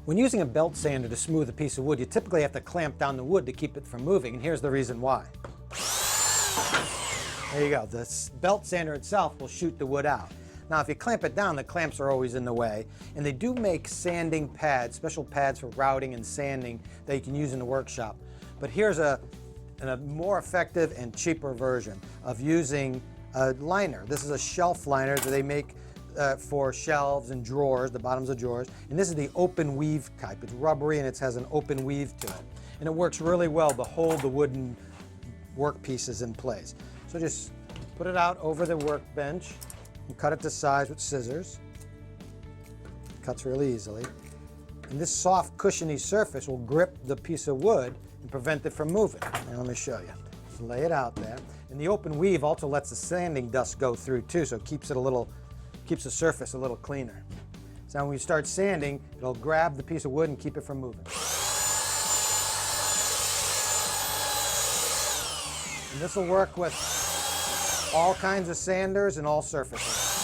When using a belt sander to smooth a piece of wood, you typically have to clamp down the wood to keep it from moving, and here's the reason why. There you go. The belt sander itself will shoot the wood out. Now, if you clamp it down, the clamps are always in the way, and they do make sanding pads, special pads for routing and sanding that you can use in the workshop. But here's a more effective and cheaper version of using a liner. This is a shelf liner that they make for shelves and drawers, the bottoms of drawers, and this is the open weave type. It's rubbery and it has an open weave to it, and it works really well to hold the wooden work pieces in place. So just put it out over the workbench and cut it to size with scissors. It cuts really easily, and this soft cushiony surface will grip the piece of wood and prevent it from moving. Now let me show you. Just lay it out there, and the open weave also lets the sanding dust go through too, so it keeps the surface a little cleaner. So when you start sanding, it'll grab the piece of wood and keep it from moving. And this will work with all kinds of sanders and all surfaces.